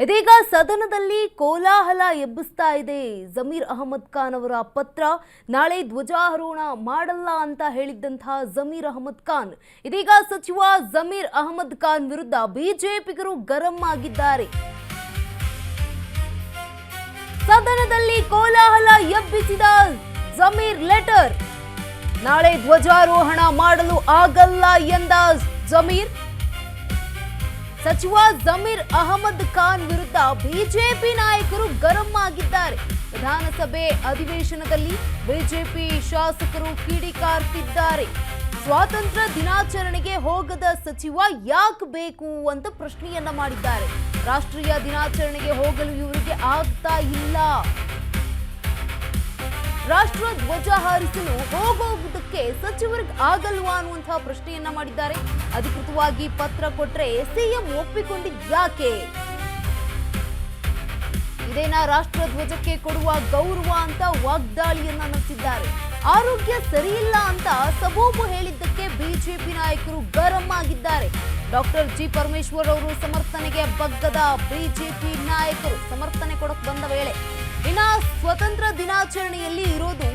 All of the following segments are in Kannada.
ಇದೀಗ ಸದನದಲ್ಲಿ ಕೋಲಾಹಲ ಎಬ್ಬಿಸ್ತಾ ಇದೆ ಜಮೀರ್ ಅಹಮದ್ ಖಾನ್ ಅವರ ಪತ್ರ. ನಾಳೆ ಧ್ವಜಾರೋಹಣ ಮಾಡಲ್ಲ ಅಂತ ಹೇಳಿದ್ದಂತಹ ಜಮೀರ್ ಅಹಮದ್ ಖಾನ್ ಇದೀಗ ಸಚಿವ ಜಮೀರ್ ಅಹಮದ್ ಖಾನ್ ವಿರುದ್ಧ ಬಿಜೆಪಿಗರು ಗರಂ ಆಗಿದ್ದಾರೆ. ಸದನದಲ್ಲಿ ಕೋಲಾಹಲ ಎಬ್ಬಿಸಿದ ಜಮೀರ್ ಲೆಟರ್. ನಾಳೆ ಧ್ವಜಾರೋಹಣ ಮಾಡಲು ಆಗಲ್ಲ ಎಂದ ಜಮೀರ್. ಸಚಿವ ಜಮೀರ್ ಅಹಮದ್ ಖಾನ್ ವಿರುದ್ಧ ಬಿಜೆಪಿ ನಾಯಕರು ಗರಂ ಆಗಿದ್ದಾರೆ. ವಿಧಾನಸಭೆ ಅಧಿವೇಶನದಲ್ಲಿ ಬಿಜೆಪಿ ಶಾಸಕರು ಕಿಡಿಕಾರ್ತಿದ್ದಾರೆ. ಸ್ವಾತಂತ್ರ್ಯ ದಿನಾಚರಣೆಗೆ ಹೋಗದ ಸಚಿವ ಯಾಕೆ ಬೇಕು ಅಂತ ಪ್ರಶ್ನೆಯನ್ನ ಮಾಡಿದ್ದಾರೆ. ರಾಷ್ಟ್ರೀಯ ದಿನಾಚರಣೆಗೆ ಹೋಗಲು ಇವರಿಗೆ ಆಗ್ತಾ ಇಲ್ಲ. ರಾಷ್ಟ್ರ ಧ್ವಜ ಹಾರಿಸಲು ಹೋಗುವುದಕ್ಕೆ ಸಚಿವರಿಗೆ ಆಗಲ್ವಾ ಅನ್ನುವಂತಹ ಪ್ರಶ್ನೆಯನ್ನ ಮಾಡಿದ್ದಾರೆ. ಅಧಿಕೃತವಾಗಿ ಪತ್ರ ಕೊಟ್ರೆ ಸಿಎಂ ಒಪ್ಪಿಕೊಂಡಿದ್ಯಾಕೆ? ಇದೇನಾ ರಾಷ್ಟ್ರ ಧ್ವಜಕ್ಕೆ ಕೊಡುವ ಗೌರವ ಅಂತ ವಾಗ್ದಾಳಿಯನ್ನ ನಡೆಸಿದ್ದಾರೆ. ಆರೋಗ್ಯ ಸರಿಯಿಲ್ಲ ಅಂತ ಸಬೂಬು ಹೇಳಿದ್ದಕ್ಕೆ ಬಿಜೆಪಿ ನಾಯಕರು ಗರಂ ಆಗಿದ್ದಾರೆ. ಡಾಕ್ಟರ್ ಜಿ ಪರಮೇಶ್ವರ್ ಅವರು ಸಮರ್ಥನೆಗೆ ಬಗ್ಗದ ಬಿಜೆಪಿ ನಾಯಕರು ಸಮರ್ಥನೆ ಕೊಡಕ್ ಬಂದ ವೇಳೆ ಇನ್ನ ಸ್ವತಂತ್ರ ದಿನಾಚರಣೆಯಲ್ಲಿ ಇರೋದು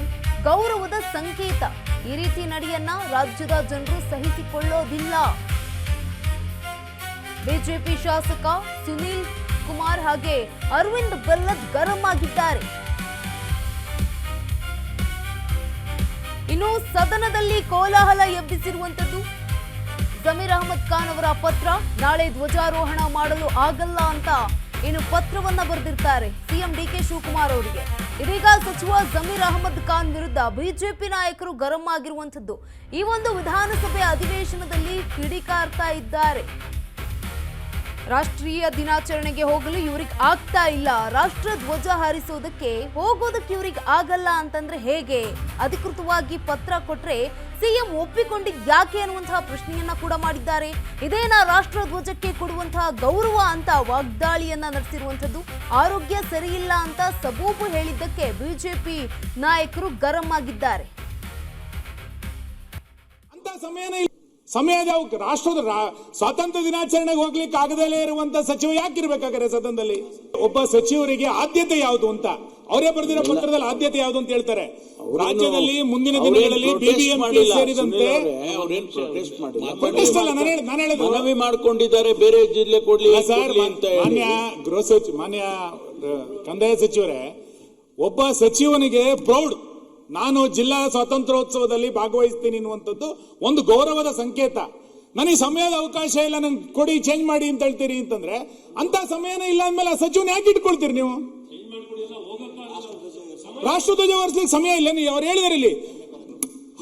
ಗೌರವದ ಸಂಕೇತ. ಈ ರೀತಿ ನಡೆಯನ್ನ ರಾಜ್ಯದ ಜನರು ಸಹಿಸಿಕೊಳ್ಳೋದಿಲ್ಲ. ಬಿಜೆಪಿ ಶಾಸಕ ಸುನೀಲ್ ಕುಮಾರ್ ಹಾಗೆ ಅರವಿಂದ್ ಬೆಲ್ಲದ್ ಗರಂ ಆಗಿದ್ದಾರೆ. ಇನ್ನು ಸದನದಲ್ಲಿ ಕೋಲಾಹಲ ಎಬ್ಬಿಸಿರುವಂತದ್ದು ಜಮೀರ್ ಅಹಮದ್ ಖಾನ್ ಅವರ ಪತ್ರ. ನಾಳೆ ಧ್ವಜಾರೋಹಣ ಮಾಡಲು ಆಗಲ್ಲ ಅಂತ ಇನ್ನು ಪತ್ರವನ್ನ ಬರೆದಿರ್ತಾರೆ ಸಿಎಂ ಡಿಕೆ ಶಿವಕುಮಾರ್ ಅವರಿಗೆ. ಇದೀಗ ಸಚಿವ ಜಮೀರ್ ಅಹಮದ್ ಖಾನ್ ವಿರುದ್ಧ ಬಿಜೆಪಿ ನಾಯಕರು ಗರಂ ಆಗಿರುವಂತದ್ದು. ಈ ಒಂದು ವಿಧಾನಸಭೆ ಅಧಿವೇಶನದಲ್ಲಿ ಕಿಡಿಕಾರ್ತಾ ಇದ್ದಾರೆ. ರಾಷ್ಟ್ರೀಯ ದಿನಾಚರಣೆಗೆ ಹೋಗಲು ಇವ್ರಿಗೆ ಆಗ್ತಾ ಇಲ್ಲ. ರಾಷ್ಟ್ರ ಧ್ವಜ ಹಾರಿಸೋದಕ್ಕೆ ಹೋಗೋದಕ್ಕೆ ಇವ್ರಿಗೆ ಆಗಲ್ಲ ಅಂತಂದ್ರೆ ಹೇಗೆ? ಅಧಿಕೃತವಾಗಿ ಪತ್ರ ಕೊಟ್ರೆ ಸಿಎಂ ಒಪ್ಪಿಕೊಂಡಿದ್ಯಾಕೆ ಅನ್ನುವಂತಹ ಪ್ರಶ್ನೆಯನ್ನ ಕೂಡ ಮಾಡಿದ್ದಾರೆ. ಇದೇನಾ ರಾಷ್ಟ್ರ ಧ್ವಜಕ್ಕೆ ಕೊಡುವಂತಹ ಗೌರವ ಅಂತ ವಾಗ್ದಾಳಿಯನ್ನ ನಡೆಸಿರುವಂತದ್ದು. ಆರೋಗ್ಯ ಸರಿಯಿಲ್ಲ ಅಂತ ಸಬೂಬು ಹೇಳಿದ್ದಕ್ಕೆ ಬಿಜೆಪಿ ನಾಯಕರು ಗರಂ ಆಗಿದ್ದಾರೆ. ಸಮಯದ ರಾಷ್ಟ್ರದ ಸ್ವಾತಂತ್ರ್ಯ ದಿನಾಚರಣೆಗೆ ಹೋಗ್ಲಿಕ್ಕೆ ಆಗದಲ್ಲೇ ಇರುವಂತ ಸಚಿವ ಯಾಕಿರ್ಬೇಕಾದ್ರೆ ಸದನದಲ್ಲಿ? ಒಬ್ಬ ಸಚಿವರಿಗೆ ಆದ್ಯತೆ ಯಾವುದು ಅಂತ ಅವರೇ ಬರೆದಿರೋ ಪತ್ರದಲ್ಲಿ ಆದ್ಯತೆ ಯಾವುದು ಅಂತ ಹೇಳ್ತಾರೆ. ರಾಜ್ಯದಲ್ಲಿ ಮುಂದಿನ ದಿನಗಳಲ್ಲಿ ಬಿಬಿಎಂಪಿ ಸೇರಿದಂತೆ ಮನವಿ ಮಾಡಿಕೊಂಡಿದ್ದಾರೆ ಬೇರೆ ಜಿಲ್ಲೆ ಕೊಡ್ಲಿ ಸರ್. ಮಾನ್ಯ ಗೃಹ ಸಚಿವ, ಮಾನ್ಯ ಕಂದಾಯ ಸಚಿವರೇ, ಒಬ್ಬ ಸಚಿವನಿಗೆ ಪ್ರೌಡ್ ನಾನು ಜಿಲ್ಲಾ ಸ್ವಾತಂತ್ರ್ಯೋತ್ಸವದಲ್ಲಿ ಭಾಗವಹಿಸ್ತೀನಿ ಅನ್ನುವಂಥದ್ದು ಒಂದು ಗೌರವದ ಸಂಕೇತ. ನನಗೆ ಸಮಯದ ಅವಕಾಶ ಇಲ್ಲ, ನಂಗೆ ಕೊಡಿ, ಚೇಂಜ್ ಮಾಡಿ ಅಂತ ಹೇಳ್ತೀರಿ ಅಂತಂದ್ರೆ ಅಂತ ಸಮಯನೇ ಇಲ್ಲ ಅಂದ್ಮೇಲೆ ಆ ಸಚಿವನ ಯಾಕೆ ಇಟ್ಕೊಳ್ತೀರಿ ನೀವು? ರಾಷ್ಟ್ರಧ್ವಜ ಹೊರಿಸಲಿಕ್ಕೆ ಸಮಯ ಇಲ್ಲ. ನೀವು ಅವ್ರು ಹೇಳಿದಾರೆ ಇಲ್ಲಿ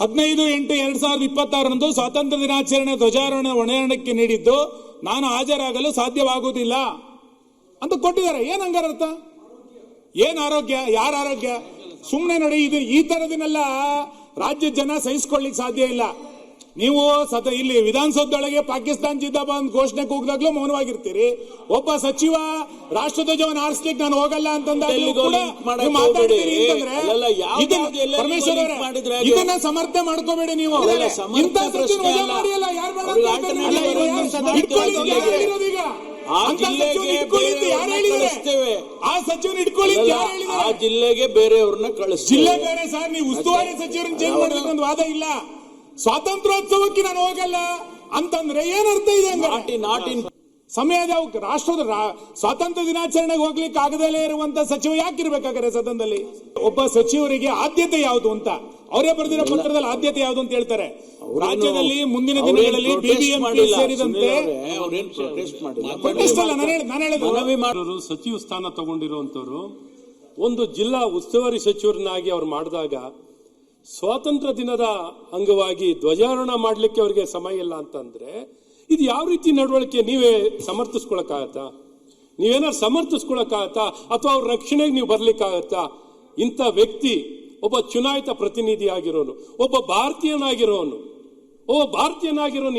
15/8/2026 ಸ್ವಾತಂತ್ರ್ಯ ದಿನಾಚರಣೆ ಧ್ವಜಾರೋಹಣ ಹೊಣೆಯಾರಣಕ್ಕೆ ನೀಡಿದ್ದು ನಾನು ಹಾಜರಾಗಲು ಸಾಧ್ಯವಾಗುವುದಿಲ್ಲ ಅಂತ ಕೊಟ್ಟಿದ್ದಾರೆ. ಏನ್ ಹಂಗಾರ ಅರ್ಥ? ಏನ್ ಆರೋಗ್ಯ? ಯಾರ ಆರೋಗ್ಯ? ಸುಮ್ಮನೆ ನೋಡಿ, ಇದು ಈ ತರದನ್ನೆಲ್ಲ ರಾಜ್ಯದ ಜನ ಸಹಿಸಿಕೊಳ್ಳಿಕ್ ಸಾಧ್ಯ ಇಲ್ಲ. ನೀವು ಇಲ್ಲಿ ವಿಧಾನಸೌಧದೊಳಗೆ ಪಾಕಿಸ್ತಾನ್ ಜಿಂದಾಬಾದ್ ಘೋಷಣೆ ಕೂಗಿದಾಗ್ಲೂ ಮೌನವಾಗಿರ್ತೀರಿ. ಒಬ್ಬ ಸಚಿವ ರಾಷ್ಟ್ರಧ್ವಜವನ್ನು ಹಾರಿಸ್ಲಿಕ್ಕೆ ನಾನು ಹೋಗಲ್ಲ ಅಂತಂದಾಗ್ಲೂ ಕೂಡ ಮಾತಾಡ್ತೀರಿ ಅಂತಂದ್ರೆ ಪರಮೇಶ್ವರ್ ಅವರೇ, ಇದನ್ನ ಸಮರ್ಥನೆ ಮಾಡ್ಕೋಬೇಡಿ ನೀವು. ಇಂಥ ಸಚಿವ ವಜಾ ಮಾಡಿಯಲ್ಲ, ಯಾರು ಬೇಡ ಆ ಜಿಲ್ಲೆಗೆ ಬೇರೆಯವ್ರನ್ನ ಕಳಿಸ್ತೀವಿ. ಜಿಲ್ಲೆ ಬೇರೆ ಸರ್, ನೀವು ಉಸ್ತುವಾರಿ ಸಚಿವರನ್ನ ಚೇಂಜ್ ಮಾಡೋದಕ್ಕೆ ಒಂದು ವಾದ ಇಲ್ಲ. ಸ್ವಾತಂತ್ರ್ಯೋತ್ಸವಕ್ಕೆ ನಾನು ಹೋಗಲ್ಲ ಅಂತಂದ್ರೆ ಏನರ್ಥ ಇದೆ? ಸಮಯದ ರಾಷ್ಟ್ರದ ಸ್ವಾತಂತ್ರ್ಯ ದಿನಾಚರಣೆಗೆ ಹೋಗ್ಲಿಕ್ಕೆ ಆಗದಲ್ಲೇ ಇರುವಂತ ಸಚಿವ ಯಾಕಿರ್ಬೇಕಾದ್ರೆ ಸದನದಲ್ಲಿ? ಒಬ್ಬ ಸಚಿವರಿಗೆ ಆದ್ಯತೆ ಯಾವುದು ಅಂತ ಅವರೇ ಬರೆದಿರೋ ಪತ್ರದಲ್ಲಿ ಆದ್ಯತೆ ಯಾವುದು ಅಂತ ಹೇಳ್ತಾರೆ. ರಾಜ್ಯದಲ್ಲಿ ಮುಂದಿನ ದಿನಗಳಲ್ಲಿ ಬಿಬಿಎಂಪಿ ಸೇರಿದಂತೆ ಮನವಿ ಮಾಡೋರು ಸಚಿವ ಸ್ಥಾನ ತಗೊಂಡಿರುವಂತವ್ರು ಒಂದು ಜಿಲ್ಲಾ ಉಸ್ತುವಾರಿ ಸಚಿವರನ್ನಾಗಿ ಅವ್ರು ಮಾಡಿದಾಗ ಸ್ವಾತಂತ್ರ್ಯ ದಿನದ ಅಂಗವಾಗಿ ಧ್ವಜಾರೋಹಣ ಮಾಡ್ಲಿಕ್ಕೆ ಅವರಿಗೆ ಸಮಯ ಇಲ್ಲ ಅಂತಂದ್ರೆ ಇದು ಯಾವ ರೀತಿ ನಡವಳಿಕೆ? ನೀವೇ ಸಮರ್ಥಿಸ್ಕೊಳಕ್ಕಾಗತ್ತಾ? ನೀವೇನಾದ್ರು ಸಮರ್ಥಿಸ್ಕೊಳಕ್ಕಾಗತ್ತಾ? ಅಥವಾ ಅವ್ರ ರಕ್ಷಣೆಗೆ ನೀವು ಬರ್ಲಿಕ್ಕಾಗತ್ತಾ? ಇಂಥ ವ್ಯಕ್ತಿ ಒಬ್ಬ ಚುನಾಯಿತ ಪ್ರತಿನಿಧಿ ಆಗಿರೋನು, ಒಬ್ಬ ಭಾರತೀಯನಾಗಿರೋನು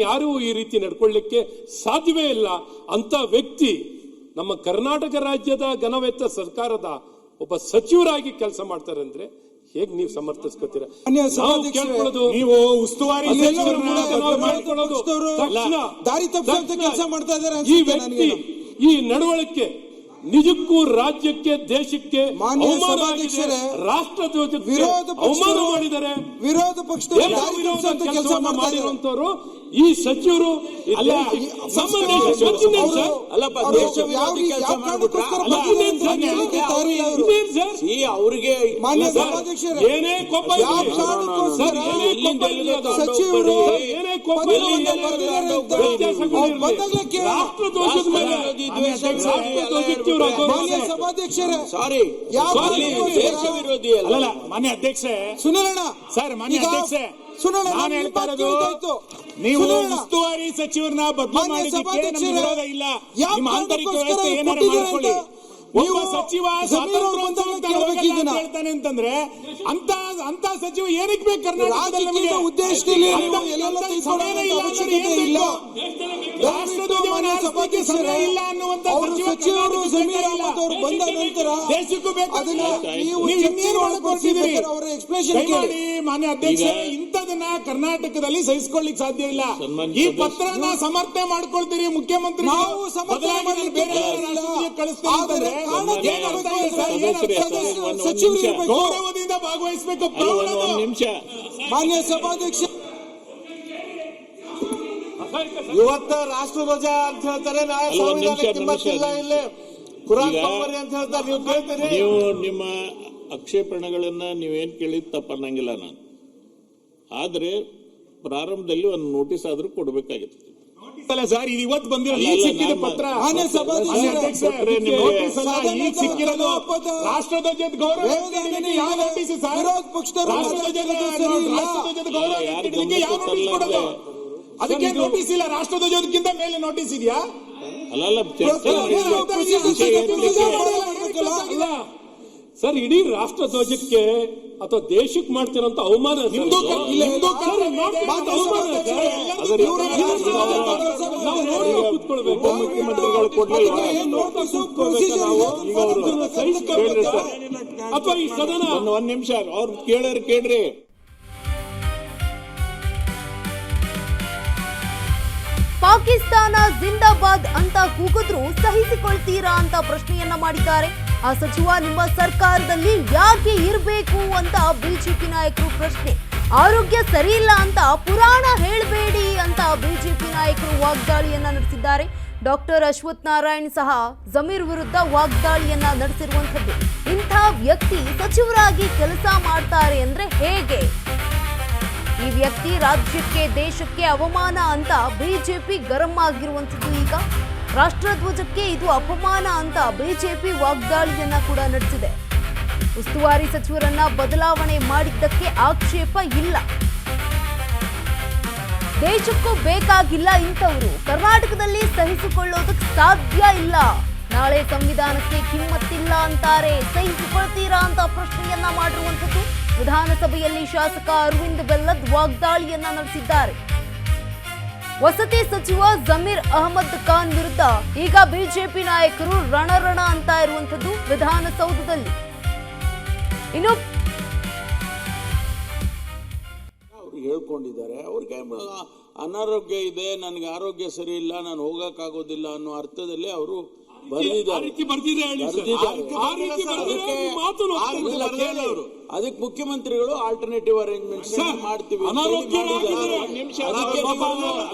ಯಾರೂ ಈ ರೀತಿ ನಡ್ಕೊಳ್ಳಿಕ್ಕೆ ಸಾಧ್ಯವೇ ಇಲ್ಲ. ಅಂತ ವ್ಯಕ್ತಿ ನಮ್ಮ ಕರ್ನಾಟಕ ರಾಜ್ಯದ ಘನವೆತ್ತ ಸರ್ಕಾರದ ಒಬ್ಬ ಸಚಿವರಾಗಿ ಕೆಲಸ ಮಾಡ್ತಾರೆ ಅಂದ್ರೆ ಹೇಗೆ ನೀವು ಸಮರ್ಥಿಸ್ಕೊತೀರಾ? ನೀವು ಉಸ್ತುವಾರಿ ಈ ನಡವಳಿಕೆ ನಿಜಕ್ಕೂ ರಾಜ್ಯಕ್ಕೆ ದೇಶಕ್ಕೆ ಮಾನ್ಯ ಅವಮಾನವಾಗಿದೆ. ಸಭಾಧ್ಯಕ್ಷರೇ, ರಾಷ್ಟ್ರ ಧ್ವಜಕ್ಕೆ ವಿರೋಧ ಪಕ್ಷದವರು ಅವಮಾನ ಮಾಡಿದ್ದಾರೆ. ವಿರೋಧ ಪಕ್ಷದವರು ದೇಶ ದಾರಿ ವಿರೋಧ ತಪ್ಪಿಸುವಂತ ಕೆಲಸ ಕೆಲಸವನ್ನ ಮಾಡ್ತಾ ಇದ್ದಾರೆ. ಮಾಡಿರುವಂತವರು ಈ ಸಚಿವರು ಅಲ್ಲ, ನಮ್ಮ ದೇಶ ಗೊತ್ತಿದೆ ಸರ್. ಅಲ್ಲಪ್ಪ, ಅವರು ದೇಶ ವಿರೋಧಿ ಯಾವ ಕೆಲಸ ಮಾಡ್ಬಿಟ್ರಾ? ಕಾರಣಕ್ಕೋಸ್ಕರ ಅಲ್ಲ, ಬರ್ತಿದ್ದಾರೆ ಅಂತ ಹೇಳಲಿಕ್ಕೆ ತಯಾರಿಲ್ಲ ಅವರು. ಇದೇನ್ ಸರ್? ಅವ್ರಿಗೆ ಮಾನ್ಯ ಸರ್, ಸಭಾಧ್ಯಕ್ಷರೇ, ಏನೇ ಕೋಪ ಯಾವ ಇರ್ಲಿ. ಕಾರಣಕ್ಕೋಸ್ಕರ ಸರ್, ಏನೇ ಕೋಪ ಇರ್ಲಿ ಅದು. ಸಚಿವರು ಸರ್, ಏನೇ ಕೋಪ ಇರ್ಲಿ, ಪತ್ರವನ್ನು ಏನೇ ಬರೆದಿದ್ದಾರೆ ಅಂತ ವ್ಯತ್ಯಾಸಗಳು ಅವ್ರು ಇರ್ಲಿ. ಬಂದಾಗಲೇ ಕೇಳೋಣ. ರಾಷ್ಟ್ರ ಧ್ವಜದ ಮೇಲೆ ರಾಷ್ಟ್ರ ಧ್ವಜಕ್ಕೆ ಇವ್ರು ಮಾನ್ಯ ಅಗೌರವ. ಸಭಾಧ್ಯಕ್ಷರೇ, ಸಾರಿ, ಯಾವ ದೇಶ ವಿರೋಧಿ ಅಲ್ಲ. ಅಲ್ಲ ಮಾನ್ಯ ಅಧ್ಯಕ್ಷೆ, ಸುನಿಲಣ್ಣ ಸರ್ ಮಾನ್ಯ ಈಗ ಅಧ್ಯಕ್ಷೆ, ಸುನಿಲಣ್ಣ ನಾನು ನಿಮ್ಮ ಹೇಳ್ತಾ ಮಾತು ಇರೋದು, ಕೇಳ್ತಾಯಿತ್ತು. ನೀವು ಸುನಿಲಣ್ಣ, ಉಸ್ತುವಾರಿ ಸಚಿವರನ್ನ ಬದಲು ಮಾನ್ಯ ಮಾಡಿದ್ದಕ್ಕೆ ನಮ್ಗೆ ಸಭಾಧ್ಯಕ್ಷರೇ, ವಿರೋಧ ಇಲ್ಲ. ಯಾವ ನಿಮ್ಮ ಆಂತರಿಕ ಕಾರಣಕ್ಕೋಸ್ಕರ ವ್ಯವಸ್ಥೆ ಏನಾರು ಕೊಟ್ಟಿದ್ದಾರೆ ಮಾಡ್ಕೊಳ್ಳಿ. ಅಂತ ಒಬ್ಬ ನೀವು ಸಚಿವ ಜಮೀರ್ ಅವ್ರು ಬಂದಾಗ ಕೇಳ್ಬೇಕು ಇದನ್ನ. ಹೇಳ್ತಾನೆ ಅಂತಂದ್ರೆ ಅಂತ ಸಚಿವ ಏನಕ್ಕೆ ಬೇಕು ಕರ್ನಾಟಕದಲ್ಲಿ? ರಾಜಕೀಯ ನಮಗೆ ಉದ್ದೇಶದಲ್ಲಿ ಅಂತ ನೀವು ಎಲ್ಲೆಲ್ಲ ಸಮಯನೇ ಇಲ್ಲ ಅಂದ್ರೆ ಅವಶ್ಯಕತೆ ಏನ್ ಇಲ್ಲ. ಬೇಕು? ರಾಷ್ಟ್ರಧ್ವಜವನ್ನ ಹಾರಿಸ್ಲಿಕ್ಕೆ ಸಮಯ ಇಲ್ಲ ಅನ್ನುವಂತ ಅವರು ಸಚಿವ ಸಚಿವರು ಕರ್ನಾಟಕಕ್ಕೆ ಜಮೀರ್ ಬೇಕಾಗಿಲ್ಲ. ಅಹಮದ್ ಅವರು ಬಂದ ನಂತರ ದೇಶಕ್ಕೂ ಬೇಕು. ಅದನ್ನ ನೀವು ನೀವು ಚರ್ಚೆ ಇನ್ನೇನು ಮಾಡ್ಕೊಳ್ತೀರಿ, ಮಾಡ್ಕೊಳ್ತಿದ್ದೀರಿ? ಅವರ ಎಕ್ಸ್ಪ್ಲೇಷನ್ ಕೇಳಿ. ದಯಮಾಡಿ ಮಾನ್ಯ ಅಧ್ಯಕ್ಷ, ಇಂಥದನ್ನ ಕರ್ನಾಟಕದಲ್ಲಿ ಸಹಿಸಿಕೊಳ್ಳಿಕ್ಕೆ ಸಾಧ್ಯ ಇಲ್ಲ. ಈ ಪತ್ರನ ಸಮರ್ಥನೆ ಮಾಡ್ಕೊಳ್ತೀರಿ ಮುಖ್ಯಮಂತ್ರಿ. ನಾವು ಸಮರ್ಥನೆ ಮಾಡ್ಲಿಕ್ಕೆ ಕಳಿಸ್ತೀರಿ ಆದರೆ ಅಂತಂದ್ರೆ ಕಾರಣ ಏನ್ ಅರ್ಥ ಇದೆ ಸರ್? ಏನ್ ಅರ್ಥ ಇದೆ? ಸಚಿವರು ಇರ್ಬೇಕು. ಗೌರವದಿಂದ ಭಾಗವಹಿಸಬೇಕು. ಒಂದ್ ನಿಮಿಷ. ಮಾನ್ಯ ಸಭಾಧ್ಯಕ್ಷ, ಇವತ್ತ ರಾಷ್ಟ್ರಧ್ವಜ ಅಂತ ಹೇಳ್ತಾರೆ, ನಾಳೆ ಸಂವಿಧಾನಕ್ಕೆ ಕಿಮ್ಮತ್ತಿಲ್ಲ, ಇಲ್ಲಿ ಕುರಾನ್ ತೊಂಬರಿ ಅಂತ ಹೇಳ್ತಾರೆ. ನೀವು ಕೇಳ್ತೀರಿ? ನೀವು ನಿಮ್ಮ ಆಕ್ಷೇಪಣೆಗಳನ್ನ ನೀವೇನ್ ಕೇಳಿದ್ ತಪ್ಪನ್ನಂಗಿಲ್ಲ ನಾನು. ಆದ್ರೆ ಪ್ರಾರಂಭದಲ್ಲಿ ಒಂದು ನೋಟಿಸ್ ಆದ್ರೂ ಕೊಡ್ಬೇಕಾಗಿತ್ತು. ಅಲ್ಲ ಸರ್, ಇದು ಇವತ್ತು ಬಂದಿರೋದು, ಈಗ ಸಿಕ್ಕಿದ ಪತ್ರ. ಮಾನ್ಯ ಸಭಾಧ್ಯಕ್ಷರೇ, ನೋಟಿಸ್ ಅಲ್ಲ, ಈಗ ಸಿಕ್ಕಿರೋದು. ರಾಷ್ಟ್ರಧ್ವಜದ ಗೌರವ ಯಾವ ನೋಟಿಸ್ ಸರ್? ವಿರೋಧ ಪಕ್ಷದವರು ರಾಷ್ಟ್ರಧ್ವಜದ ಗೌರವ ಯಾರು ಎತ್ತಿಡ್ಲಿಕ್ಕೆ ಯಾವ ನೋಟಿಸ್ ಕೊಡೋದು? ಅದಕ್ಕೆ ನೋಟಿಸ್ ಇಲ್ಲ. ರಾಷ್ಟ್ರಧ್ವಜದಕ್ಕಿಂತ ಮೇಲೆ ನೋಟಿಸ್ ಇದೆಯಾ? ಅಲ್ಲಲ್ಲ, ಚರ್ಚೆ ಅಲ್ಲ ಸರ್, ಇಡೀ ರಾಷ್ಟ್ರ ಧ್ವಜಕ್ಕೆ ಅಥವಾ ದೇಶಕ್ಕೆ ಮಾಡ್ತಿರೋಂತ ಅವಮಾನ ಸರ್. ನಿಮ್ದು ಇಲ್ಲ, ನಿಮ್ದು ಸರ್, ಅವಮಾನ ಸರ್. ನಾವು ನೋಡಿ ಕೂತ್ಕೊಳ್ಬೇಕು. ಮುಖ್ಯಮಂತ್ರಿಗಳು ಕೊಡ್ಲಿಲ್ಲ. ಅಥವಾ ಈ ಸದನ ಒಂದ್ ನಿಮಿಷ, ಅವ್ರು ಕೇಳ್ರಿ. ಪಾಕಿಸ್ತಾನ ಜಿಂದಾಬಾದ್ ಅಂತ ಕೂಗಿದ್ರು ಸಹಿಸಿಕೊಳ್ತೀರಾ ಅಂತ ಪ್ರಶ್ನೆಯನ್ನ ಮಾಡಿದ್ದಾರೆ. ಆ ಸಚಿವ ನಿಮ್ಮ ಸರ್ಕಾರದಲ್ಲಿ ಯಾಕೆ ಇರಬೇಕು ಅಂತ ಬಿಜೆಪಿ ನಾಯಕರು ಪ್ರಶ್ನೆ. ಆರೋಗ್ಯ ಸರಿ ಇಲ್ಲ ಅಂತ ಪುರಾಣ ಹೇಳಬೇಡಿ ಅಂತ ಬಿಜೆಪಿ ನಾಯಕರು ವಾಗ್ದಾಳಿಯನ್ನ ನಡೆಸಿದ್ದಾರೆ. ಡಾಕ್ಟರ್ ಅಶ್ವಥ್ ನಾರಾಯಣ್ ಸಹ ಜಮೀರ್ ವಿರುದ್ಧ ವಾಗ್ದಾಳಿಯನ್ನ ನಡೆಸಿರುವಂಥದ್ದು. ಇಂಥ ವ್ಯಕ್ತಿ ಸಚಿವರಾಗಿ ಕೆಲಸ ಮಾಡ್ತಾರೆ ಅಂದ್ರೆ ಹೇಗೆ? ಈ ವ್ಯಕ್ತಿ ರಾಜ್ಯಕ್ಕೆ ದೇಶಕ್ಕೆ ಅವಮಾನ ಅಂತ ಬಿಜೆಪಿ ಗರಂ ಆಗಿರುವಂಥದ್ದು. ಈಗ ರಾಷ್ಟ್ರಧ್ವಜಕ್ಕೆ ಇದು ಅಪಮಾನ ಅಂತ ಬಿಜೆಪಿ ವಾಗ್ದಾಳಿಯನ್ನ ಕೂಡ ನಡೆಸಿದೆ. ಉಸ್ತುವಾರಿ ಸಚಿವರನ್ನ ಬದಲಾವಣೆ ಮಾಡಿದ್ದಕ್ಕೆ ಆಕ್ಷೇಪ ಇಲ್ಲ. ದೇಶಕ್ಕೂ ಬೇಕಾಗಿಲ್ಲ ಇಂಥವರು. ಕರ್ನಾಟಕದಲ್ಲಿ ಸಹಿಸಿಕೊಳ್ಳೋದಕ್ಕೆ ಸಾಧ್ಯ ಇಲ್ಲ. ನಾಳೆ ಸಂವಿಧಾನಕ್ಕೆ ಕಿಮ್ಮತ್ತಿಲ್ಲ ಅಂತಾರೆ. ಸಹಿಸಿಕೊಳ್ತೀರಾ ಅಂತ ಪ್ರಶ್ನೆಯನ್ನ ಮಾಡಿರುವಂಥದ್ದು. ವಿಧಾನಸಭೆಯಲ್ಲಿ ಶಾಸಕ ಅರವಿಂದ್ ಬೆಲ್ಲದ್ ವಾಗ್ದಾಳಿಯನ್ನ ನಡೆಸಿದ್ದಾರೆ. ವಸತಿ ಸಚಿವ ಜಮೀರ್ ಅಹಮದ್ ಖಾನ್ ವಿರುದ್ಧ ಈಗ ಬಿಜೆಪಿ ನಾಯಕರು ರಣರಣ ಅಂತ ಇರುವಂಥದ್ದು ವಿಧಾನಸೌಧದಲ್ಲಿ. ಇನ್ನು ಅವ್ರಿಗೆ ಹೇಳ್ಕೊಂಡಿದ್ದಾರೆ, ಅವ್ರಿಗೆ ಅನಾರೋಗ್ಯ ಇದೆ, ನನಗೆ ಆರೋಗ್ಯ ಸರಿ ಇಲ್ಲ, ನಾನು ಹೋಗಕ್ಕಾಗೋದಿಲ್ಲ ಅನ್ನೋ ಅರ್ಥದಲ್ಲಿ ಅವರು ಅದಕ್ಕೆ ಮುಖ್ಯಮಂತ್ರಿಗಳು ಆಲ್ಟರ್ನೇಟಿವ್ ಅರೇಂಜ್ಮೆಂಟ್ಸ್ ಮಾಡ್ತೀವಿ.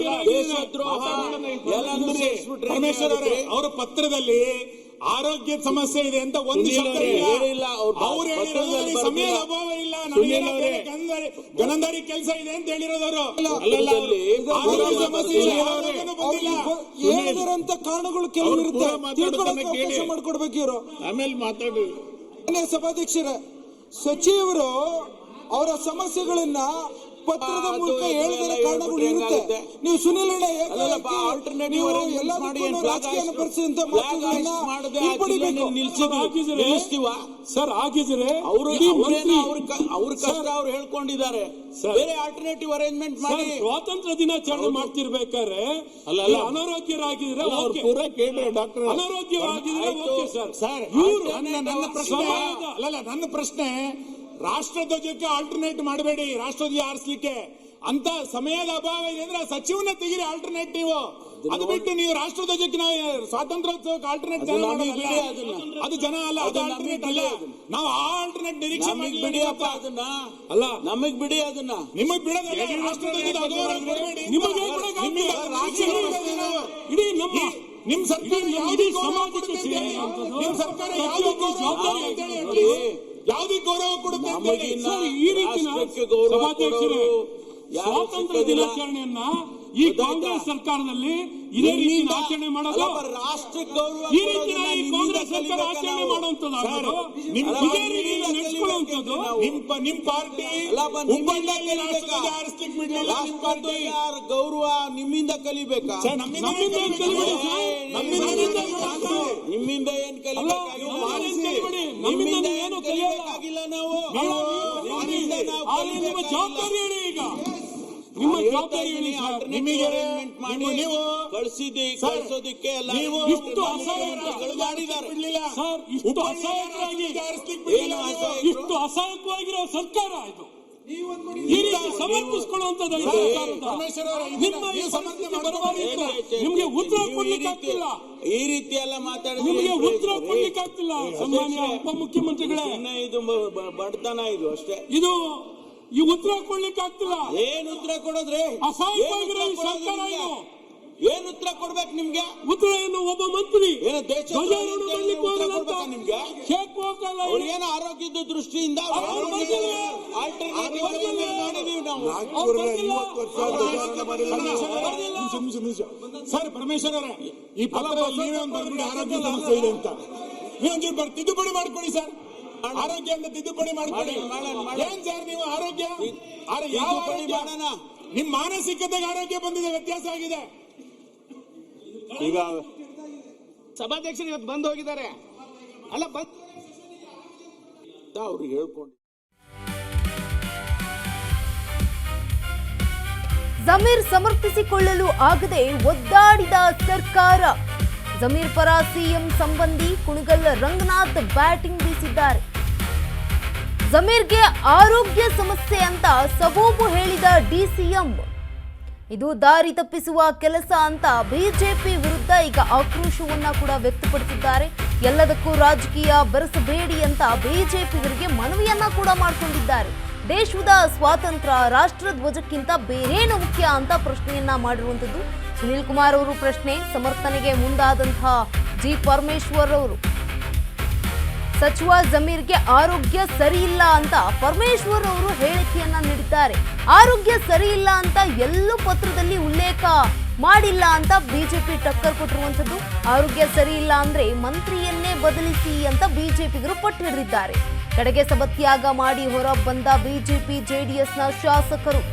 ಪರಮೇಶ್ವರ್ ಅವರೇ, ಅವರ ಪತ್ರದಲ್ಲಿ ಆರೋಗ್ಯದ ಸಮಸ್ಯೆ ಇದೆ ಅಂತ ಒಂದು ಶಬ್ದ ಇಲ್ಲ. ಅವ್ರು ಹೇಳಿರೋದು ಸಮಯದ ಅಭಾವ ಇಲ್ಲ, ಗಣಂದಾರಿ ಕೆಲಸ ಇದೆ ಅಂತ ಹೇಳಿರೋದವರು. ಆರೋಗ್ಯ ಸಮಸ್ಯೆ ಇಲ್ಲ, ಹೇಳಿದಂತ ಕಾರಣಗಳು ಕೆಲವು ಇರುತ್ತೆ, ಅವಕಾಶ ಮಾಡ್ಕೊಡ್ಬೇಕು ಇವರು. ಆಮೇಲೆ ಮಾತಾಡಿ. ಸಭಾಧ್ಯಕ್ಷರ, ಸಚಿವರು ಅವರ ಸಮಸ್ಯೆಗಳನ್ನ ಪತ್ರದ ಮೂಲಕ ಹೇಳಿದ ಕಾರಣಗಳು ಇರುತ್ತೆ. ನೀವು ಸುನಿಲಣ್ಣ ರಾಜಕೀಯ ಪರಿಸ್ಥಿತಿ ಸರ್ ಆಗಿದ್ರೆ ಅವ್ರ ಕಷ್ಟ ಅವ್ರು ಹೇಳ್ಕೊಂಡಿದ್ದಾರೆ. ಬೇರೆ ಆಲ್ಟರ್ನೇಟಿವ್ ಅರೇಂಜ್ಮೆಂಟ್ ಮಾಡಿ ಸ್ವಾತಂತ್ರ್ಯ ದಿನಾಚರಣೆ ಮಾಡ್ತಿರ್ಬೇಕಾದ್ರೆ ಅನಾರೋಗ್ಯರಾಗಿದ್ರೆ ಅವ್ರು ಪೂರ ಕೇಳ್ರಿ ಡಾಕ್ಟರ್. ಅನಾರೋಗ್ಯವಾಗಿದ್ರೆ ಸರ್, ನನ್ನ ಪ್ರಶ್ನೆ, ರಾಷ್ಟ್ರಧ್ವಜಕ್ಕೆ ಆಲ್ಟರ್ನೇಟ್ ಮಾಡಬೇಡಿ. ರಾಷ್ಟ್ರಧ್ವಜ ಹಾರಿಸ್ಲಿಕ್ಕೆ ಅಂತ ಸಮಯದ ಅಭಾವ ಇದೆ ಅಂದ್ರೆ ಸಚಿವನ ತೆಗಿರಿ ಆಲ್ಟರ್ನೇಟಿವ್. ಅದು ಬಿಟ್ಟು ನೀವು ರಾಷ್ಟ್ರಧ್ವಜಕ್ಕೆ ನಾವು ಸ್ವಾತಂತ್ರ್ಯೋತ್ಸವಕ್ಕೆ ಆಲ್ಟರ್ನೇಟ್ ಜನ ಮಾಡೋದಲ್ಲ. ಅದು ಜನ ಅಲ್ಲ, ಅದು ಆಲ್ಟರ್ನೇಟ್ ಅಲ್ಲ. ನಾವು ಆಲ್ಟರ್ನೇಟ್ ನಿರೀಕ್ಷೆ ಬಿಡಿಯಪ್ಪ ಅದನ್ನ ಅಲ್ಲ ನಮಗ್ ಬಿಡಿ ಅದನ್ನ ನಿಮಗ್ ಬಿಡೋದಲ್ಲ. ರಾಷ್ಟ್ರಧ್ವಜದ ಅಗೌರವ ಕೊಡಬೇಡಿ. ನಿಮಗೆ ಇಡೀ ನಮ್ಮ ನಿಮ್ ಸರ್ಕಾರ ಇಡೀ ಸಮಾಜಕ್ಕೆ ನಿಮ್ ಸರ್ಕಾರ ಯಾವ್ದಕ್ಕೆ ಜವಾಬ್ದಾರಿ ಅಂತ ಹೇಳಿ ಯಾವ್ದಕ್ಕೆ ಗೌರವ ಕೊಡುತ್ತೆ ಅಂತ ಹೇಳಿ. ಸರ್, ಈ ರೀತಿನ ಸಭಾಧ್ಯಕ್ಷರೇ ಸ್ವಾತಂತ್ರ್ಯ ದಿನಾಚರಣೆಯನ್ನ ಈ ಕಾಂಗ್ರೆಸ್ ಸರ್ಕಾರದಲ್ಲಿ ಇದೇ ರೀತಿ ಆಚರಣೆ ಮಾಡೋದು, ರಾಷ್ಟ್ರಕ್ಕೆ ಗೌರವ ಈ ರೀತಿಯ ಈ ಕಾಂಗ್ರೆಸ್ ಸರ್ಕಾರ ಆಚರಣೆ ಮಾಡುವಂತದ್ದು, ಇದೇ ರೀತಿ ನಡೆಸ್ಕೊಳ್ಳುವಂಥದ್ದು. ನಿಮ್ ಪಾರ್ಟಿ ಹುಬ್ಬಳ್ಳಿಯಲ್ಲಿ ರಾಷ್ಟ್ರಧ್ವಜ ಹಾರಿಸ್ಲಿಕ್ಕೆ ಬಿಡ್ಲಿಲ್ಲ. ನಿಮ್ ಪಾರ್ಟಿ ಗೌರವ ನಿಮ್ಮಿಂದ ಕಲಿಬೇಕಾ? ನಮ್ಮಿಂದ ಏನ್ ಕಲಿಬೇಡಿ ಸರ್, ನಿಮ್ಮಿಂದ ಏನ್ ಕಲಿಬೇಕಾಗಿಲ್ಲ, ನಮ್ಮಿಂದ ಏನು ಕಲಿಬೇಕಾಗಿಲ್ಲ. ನಾವು ನಿಮ್ಮಿಂದ ನಾವು ನಿಮ್ಮ ಜವಾಬ್ದಾರಿ ಹೇಳಿ. ಈಗ ನಿಮ್ಮ ಜವಾಬ್ದಾರಿ ಹೇಳಿ. ನೀವು ಕಳಿಸೋದಕ್ಕೆ ಎಲ್ಲ ಇಷ್ಟು ಅಸಹಾಯಕರಾಗಿ ಸರ್, ಇಷ್ಟು ಅಸಹಾಯಕರಾಗಿ ಇಷ್ಟು ಅಸಹಾಯಕವಾಗಿರೋ ಸರ್ಕಾರ ಇದು. ಈ ರೀತಿ ಸಮರ್ಥಿಸಿಕೊಳ್ಳುವಂತದ್ದು ನಿಮ್ಮ ಈ ಸಮರ್ಥನೆ ಬರಬಾರದು. ನಿಮ್ಗೆ ಉತ್ತರ ಕೊಡ್ಲಿಕ್ಕೆ ಆಗ್ತಿಲ್ಲ. ಈ ರೀತಿ ಎಲ್ಲ ಮಾತಾಡಿದ್ರೆ ನಿಮ್ಗೆ ಉತ್ತರ ಕೊಡ್ಲಿಕ್ಕೆ ಆಗ್ತಿಲ್ಲ. ಸನ್ಮಾನ್ಯ ಉಪಮುಖ್ಯಮಂತ್ರಿಗಳೇ, ಇದು ಬಡತನ ಇದು ಅಷ್ಟೇ. ಇದು ಈ ಉತ್ತರ ಕೊಡ್ಲಿಕ್ಕೆ ಆಗ್ತಿಲ್ಲ. ಏನ್ ಉತ್ತರ ಕೊಡೋದ್ರಿ? ಅಸಹಾಯಕವಾಗಿರೋ ಈ ಸರ್ಕಾರ ಇದು. ಏನ್ ಉತ್ತರ ಕೊಡ್ಬೇಕು ನಿಮ್ಗೆ? ಉತ್ತರ ಏನು? ಒಬ್ಬ ಮಂತ್ರಿ ಏನು ದೇಶ ಧ್ವಜಾರೋಹಣ ಮಾಡ್ಲಿಕ್ಕೆ ಹೋಗಲ್ಲ ಅಂತ ನಿಮ್ಗೆ ಶೇಕ್ ಹೋಗಲ್ಲ. ಅವ್ರಿಗೇನು ಆರೋಗ್ಯದ ದೃಷ್ಟಿಯಿಂದ ಸರ್ ಪರಮೇಶ್ವರ್ ಅವರೇ, ಈ ಪತ್ರದಲ್ಲಿ ನೀವೇ ಒಂದು ಬರ್ಬಿಡಿ ಆರೋಗ್ಯ ಸಮಸ್ಯೆ ಇದೆ ಅಂತ. ನೀವೊಂಚೂರು ತಿದ್ದುಪಡಿ ಮಾಡ್ಕೊಡಿ ಸರ್. ಆರೋಗ್ಯ ಅಂತ ತಿದ್ದುಪಡಿ ಮಾಡ್ಕೊಡಿ. ಏನ್ ಸರ್ ನೀವು ಆರೋಗ್ಯ ಯಾವ ಆರೋಗ್ಯ? ನಿಮ್ ಮಾನಸಿಕತೆಗೆ ಆರೋಗ್ಯ ಬಂದಿದೆ, ವ್ಯತ್ಯಾಸ ಆಗಿದೆ. ಈಗ ಸಭಾಧ್ಯಕ್ಷರು ಇವತ್ತು ಬಂದು ಹೋಗಿದ್ದಾರೆ ಅಲ್ಲ, ಅವ್ರಿಗೆ ಹೇಳ್ಕೊಂಡು ಜಮೀರ್ ಸಮರ್ಥಿಸಿಕೊಳ್ಳಲು ಆಗದೆ ಒದ್ದಾಡಿದ ಸರ್ಕಾರ. ಜಮೀರ್ ಪರ ಸಿಎಂ ಸಂಬಂಧಿ ಕುಣಿಗಲ್ ರಂಗನಾಥ್ ಬ್ಯಾಟಿಂಗ್ ಬೀಸಿದ್ದಾರೆ. ಜಮೀರ್ಗೆ ಆರೋಗ್ಯ ಸಮಸ್ಯೆ ಅಂತ ಸಬೂಬು ಹೇಳಿದ ಡಿಸಿಎಂ. ಇದು ದಾರಿ ತಪ್ಪಿಸುವ ಕೆಲಸ ಅಂತ ಬಿಜೆಪಿ ವಿರುದ್ಧ ಈಗ ಆಕ್ರೋಶವನ್ನ ಕೂಡ ವ್ಯಕ್ತಪಡಿಸಿದ್ದಾರೆ. ಎಲ್ಲದಕ್ಕೂ ರಾಜಕೀಯ ಬೆರೆಸಬೇಡಿ ಅಂತ ಬಿಜೆಪಿಗರಿಗೆ ಮನವಿಯನ್ನ ಕೂಡ ಮಾಡಿಕೊಂಡಿದ್ದಾರೆ. ದೇಶದ ಸ್ವಾತಂತ್ರ್ಯ ರಾಷ್ಟ್ರಧ್ವಜಕ್ಕಿಂತ ಬೇರೇನು ಮುಖ್ಯ ಅಂತ ಪ್ರಶ್ನೆಯನ್ನ ಮಾಡಿರುವಂಥದ್ದು ಸುನೀಲ್ ಕುಮಾರ್ ಅವರು. ಪ್ರಶ್ನೆ ಸಮರ್ಥನೆಗೆ ಮುಂದಾದಂತಹ ಜಿ ಪರಮೇಶ್ವರ್ ಅವರು. ಸಚಿವ ಜಮೀರ್ಗೆ ಆರೋಗ್ಯ ಸರಿಯಿಲ್ಲ ಅಂತ ಪರಮೇಶ್ವರ್ ಅವರು ಹೇಳಿಕೆಯನ್ನ ನೀಡಿದ್ದಾರೆ. ಆರೋಗ್ಯ ಸರಿಯಿಲ್ಲ ಅಂತ ಎಲ್ಲೂ ಪತ್ರದಲ್ಲಿ ಉಲ್ಲೇಖ ಮಾಡಿಲ್ಲ ಅಂತ ಬಿಜೆಪಿ ಟಕ್ಕರ್ ಕೊಟ್ಟಿರುವಂಥದ್ದು. ಆರೋಗ್ಯ ಸರಿಯಿಲ್ಲ ಅಂದ್ರೆ ಮಂತ್ರಿಯನ್ನೇ ಬದಲಿಸಿ ಅಂತ ಬಿಜೆಪಿಗರು ಪಟ್ಟು ಹಿಡಿದಿದ್ದಾರೆ. ಕಡೆಗೆ ಸಭತ್ಯಾಗ ಮಾಡಿ ಹೊರ ಬಂದ ಬಿಜೆಪಿ ಜೆಡಿಎಸ್ನ ಶಾಸಕರು.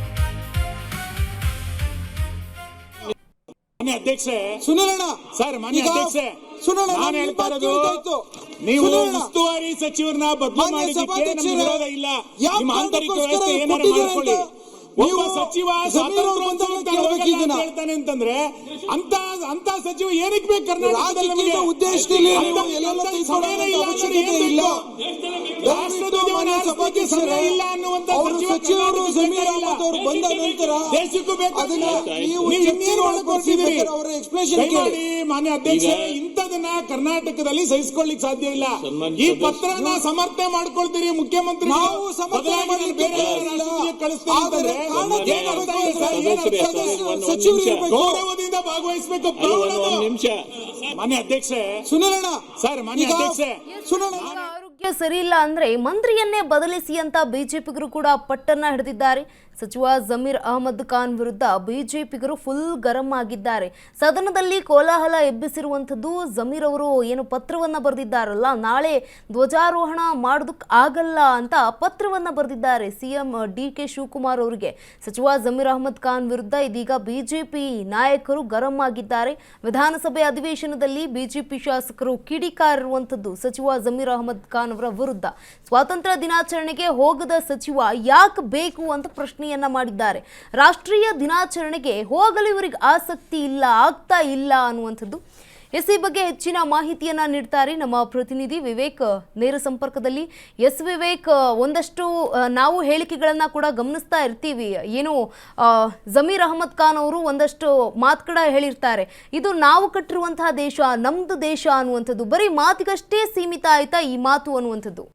ಅಧ್ಯಕ್ಷೆ ಸುನಿಲಣ್ಣ ಸರ್, ಮಾನ್ಯ ಅಧ್ಯಕ್ಷೆ, ನಾನು ಹೇಳ್ತಾ ಇರೋದು, ನೀವು ಉಸ್ತುವಾರಿ ಸಚಿವರನ್ನ ಬದಲು ಮಾಡಿದ್ದಕ್ಕೆ ನಮ್ಗೆ ವಿರೋಧ ಇಲ್ಲ. ನಿಮ್ಮ ಆಂತರಿಕ ವ್ಯವಸ್ಥೆ ಏನಾರು ಮಾಡ್ಕೊಳ್ಳಿ. ಒಬ್ಬ ಸಚಿವ ಹೇಳ್ತಾನೆ ಅಂತಂದ್ರೆ ಅಂತ ಸಚಿವ ಏನಕ್ಕೆ ಬೇಕು ಕರ್ನಾಟಕದಲ್ಲಿ? ನಮಗೆ ಉದ್ದೇಶದಲ್ಲಿ ಸಮಯ ಇಲ್ಲ ಅನ್ನುವಂತ ಸಚಿವರು ಬಂದ ನಂತರ ದೇಶಕ್ಕೂ ಬೇಕು. ಮಾನ್ಯ ಅಧ್ಯಕ್ಷ, ಇಂಥದನ್ನ ಕರ್ನಾಟಕದಲ್ಲಿ ಸಹಿಸಿಕೊಳ್ಳಿಕ್ ಸಾಧ್ಯ ಇಲ್ಲ. ಈ ಪತ್ರನ ಸಮರ್ಥನೆ ಮಾಡ್ಕೊಳ್ತೀರಿ ಮುಖ್ಯಮಂತ್ರಿ ಕಳಿಸ್ತೀರಿ ಅಂತಂದ್ರೆ ಗೌರವದಿಂದ ಭಾಗವಹಿಸಬೇಕು. ಮಾನ್ಯ ಅಧ್ಯಕ್ಷೆ ಸುನಿಲಣ್ಣ ಸರ್, ಮಾನ್ಯ ಅಧ್ಯಕ್ಷೆ ಆರೋಗ್ಯ ಸರಿಯಿಲ್ಲ ಅಂದ್ರೆ ಮಂತ್ರಿಯನ್ನೇ ಬದಲಿಸಿ ಅಂತ ಬಿಜೆಪಿಗರು ಕೂಡ ಪಟ್ಟನ್ನ ಹಿಡಿದಿದ್ದಾರೆ. ಸಚಿವ ಜಮೀರ್ ಅಹಮದ್ ಖಾನ್ ವಿರುದ್ಧ ಬಿಜೆಪಿಗರು ಫುಲ್ ಗರಂ ಆಗಿದ್ದಾರೆ. ಸದನದಲ್ಲಿ ಕೋಲಾಹಲ ಎಬ್ಬಿಸಿರುವಂಥದ್ದು ಜಮೀರ್ ಅವರು ಏನು ಪತ್ರವನ್ನ ಬರೆದಿದ್ದಾರಲ್ಲ, ನಾಳೆ ಧ್ವಜಾರೋಹಣ ಮಾಡೋದಕ್ಕೆ ಆಗಲ್ಲ ಅಂತ ಪತ್ರವನ್ನ ಬರೆದಿದ್ದಾರೆ ಸಿಎಂ ಡಿ.ಕೆ. ಶಿವಕುಮಾರ್ ಅವರಿಗೆ. ಸಚಿವ ಜಮೀರ್ ಅಹಮದ್ ಖಾನ್ ವಿರುದ್ಧ ಇದೀಗ ಬಿಜೆಪಿ ನಾಯಕರು ಗರಂ ಆಗಿದ್ದಾರೆ. ವಿಧಾನಸಭೆ ಅಧಿವೇಶನದಲ್ಲಿ ಬಿಜೆಪಿ ಶಾಸಕರು ಕಿಡಿಕಾರಿರುವಂಥದ್ದು ಸಚಿವ ಜಮೀರ್ ಅಹಮದ್ ಖಾನ್ ಅವರ ವಿರುದ್ಧ. ಸ್ವಾತಂತ್ರ್ಯ ದಿನಾಚರಣೆಗೆ ಹೋಗದ ಸಚಿವ ಯಾಕೆ ಬೇಕು ಅಂತ ಪ್ರಶ್ನೆಯನ್ನ ಮಾಡಿದ್ದಾರೆ. ರಾಷ್ಟ್ರೀಯ ದಿನಾಚರಣೆಗೆ ಹೋಗಲು ಇವರಿಗೆ ಆಸಕ್ತಿ ಇಲ್ಲ, ಆಗ್ತಾ ಇಲ್ಲ ಅನ್ನುವಂಥದ್ದು. ಎಸ್ ಈ ಬಗ್ಗೆ ಹೆಚ್ಚಿನ ಮಾಹಿತಿಯನ್ನ ನೀಡ್ತಾರೆ ನಮ್ಮ ಪ್ರತಿನಿಧಿ ವಿವೇಕ್ ನೇರ ಸಂಪರ್ಕದಲ್ಲಿ. ಎಸ್ ವಿವೇಕ್, ಒಂದಷ್ಟು ನಾವು ಹೇಳಿಕೆಗಳನ್ನ ಕೂಡ ಗಮನಿಸ್ತಾ ಇರ್ತೀವಿ. ಏನು ಜಮೀರ್ ಅಹಮದ್ ಖಾನ್ ಅವರು ಒಂದಷ್ಟು ಮಾತುಕಡ ಹೇಳಿರ್ತಾರೆ, ಇದು ನಾವು ಕಟ್ಟಿರುವಂತಹ ದೇಶ, ನಮ್ದು ದೇಶ ಅನ್ನುವಂಥದ್ದು. ಬರೀ ಮಾತಿಗಷ್ಟೇ ಸೀಮಿತ ಆಯ್ತಾ ಈ ಮಾತು ಅನ್ನುವಂಥದ್ದು?